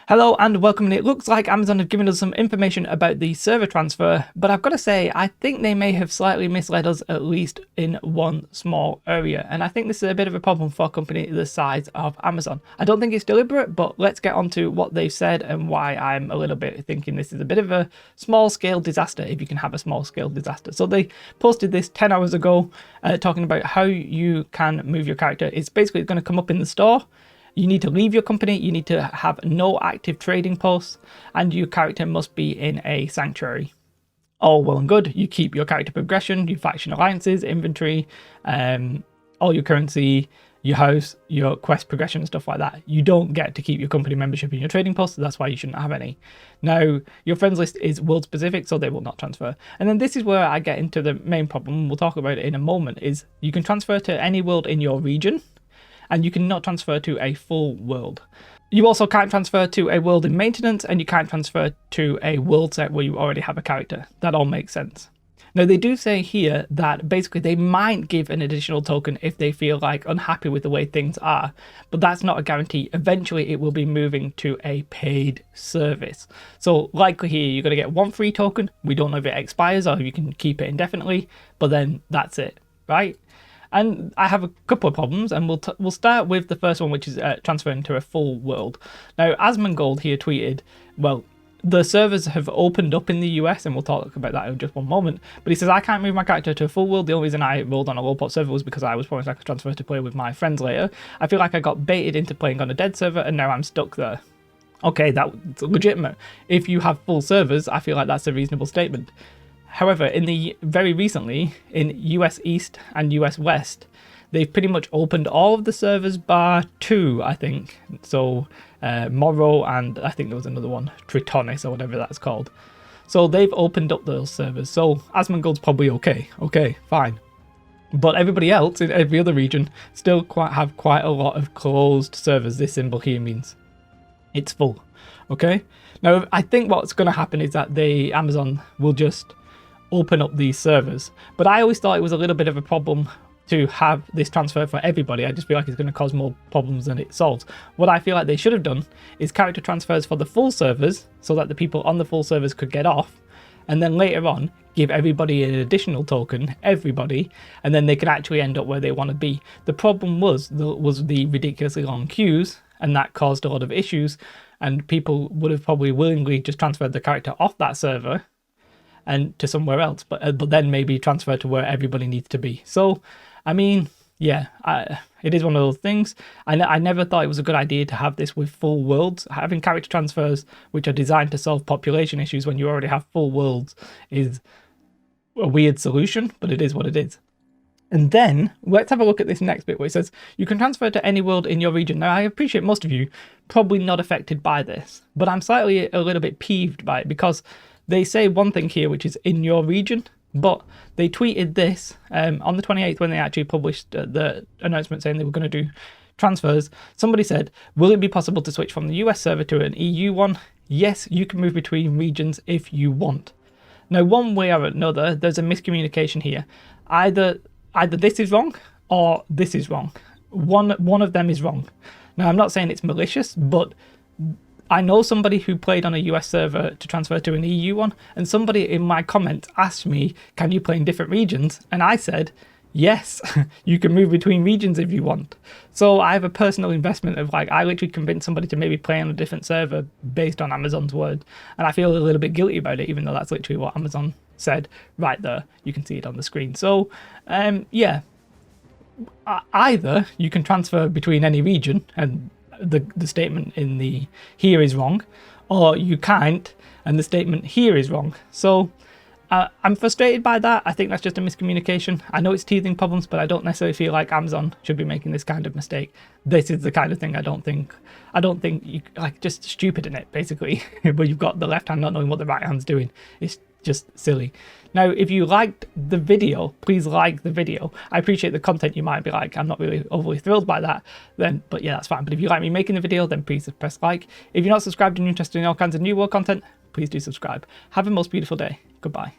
Hello and welcome, and it looks like Amazon have given us some information about the server transfer, but I've got to say I think they may have slightly misled us, at least in one small area, and I think this is a bit of a problem for a company the size of Amazon. I don't think it's deliberate, but let's get on to what they've said and why I'm a little bit thinking this is a bit of a small-scale disaster, if you can have a small-scale disaster. So they posted this 10 hours ago talking about how you can move your character. It's basically going to come up in the store. You need to leave your company, you need to have no active trading posts, and your character must be in a sanctuary. All well and good. You keep your character progression, your faction alliances, inventory, all your currency, your house, your quest progression and stuff like that. You don't get to keep your company membership in your trading posts, so that's why you shouldn't have any. Now, your friends list is world specific, so they will not transfer. And then this is where I get into the main problem, we'll talk about it in a moment, is you can transfer to any world in your region, and you cannot transfer to a full world. You also can't transfer to a world in maintenance, and you can't transfer to a world set where you already have a character. That all makes sense. Now, they do say here that basically they might give an additional token if they feel like unhappy with the way things are, but that's not a guarantee. Eventually, it will be moving to a paid service. So likely here, you're going to get one free token. We don't know if it expires or if you can keep it indefinitely, but then that's it, right? And I have a couple of problems, and we'll start with the first one, which is transferring to a full world. Now, Asmongold here tweeted, well, the servers have opened up in the US, and we'll talk about that in just one moment, but he says, I can't move my character to a full world. The only reason I rolled on a low pot server was because I was promised I could transfer to play with my friends later. I feel like I got baited into playing on a dead server, and now I'm stuck there. Okay, that's legitimate. If you have full servers, I feel like that's a reasonable statement. However, very recently, in US East and US West, they've pretty much opened all of the servers bar 2, I think. So, Morrow, and I think there was another one, Tritonis or whatever that's called. So they've opened up those servers. So Asmongold's probably okay. Okay, fine. But everybody else in every other region still have quite a lot of closed servers. This symbol here means it's full. Okay? Now, I think what's going to happen is that Amazon will just open up these servers, but I always thought it was a little bit of a problem to have this transfer for everybody. I just feel like it's going to cause more problems than it solves. What I feel like they should have done is character transfers for the full servers so that the people on the full servers could get off, and then later on give everybody an additional token, everybody, and then they can actually end up where they want to be. The problem was the ridiculously long queues, and that caused a lot of issues, and people would have probably willingly just transferred the character off that server and to somewhere else, but then maybe transfer to where everybody needs to be. So, I mean, yeah, it is one of those things. I never thought it was a good idea to have this with full worlds. Having character transfers which are designed to solve population issues when you already have full worlds is a weird solution, but it is what it is. And then let's have a look at this next bit where it says you can transfer to any world in your region. Now, I appreciate most of you probably not affected by this, but I'm slightly a little bit peeved by it because they say one thing here, which is in your region, but they tweeted this on the 28th when they actually published the announcement saying they were going to do transfers. Somebody said, will it be possible to switch from the US server to an EU one? Yes, you can move between regions if you want. Now, one way or another, there's a miscommunication here. Either this is wrong or this is wrong. One of them is wrong. Now, I'm not saying it's malicious, but I know somebody who played on a US server to transfer to an EU one, and somebody in my comments asked me, can you play in different regions? And I said, yes, you can move between regions if you want. So I have a personal investment of I literally convinced somebody to maybe play on a different server based on Amazon's word. And I feel a little bit guilty about it, even though that's literally what Amazon said right there. You can see it on the screen. So, yeah, either you can transfer between any region, and the statement in the here is wrong, or you can't, and the statement here is wrong. So I'm frustrated by that. I think that's just a miscommunication. I know it's teething problems, but I don't necessarily feel like Amazon should be making this kind of mistake. This is the kind of thing I don't think you just stupid in it, basically, where you've got the left hand not knowing what the right hand's doing. It's just silly. Now, if you liked the video, please like the video. I appreciate the content. You might be like, I'm not really overly thrilled by that, but yeah, that's fine. But if you like me making the video, then please press like. If you're not subscribed and you're interested in all kinds of new world content, please do subscribe. Have a most beautiful day. Goodbye.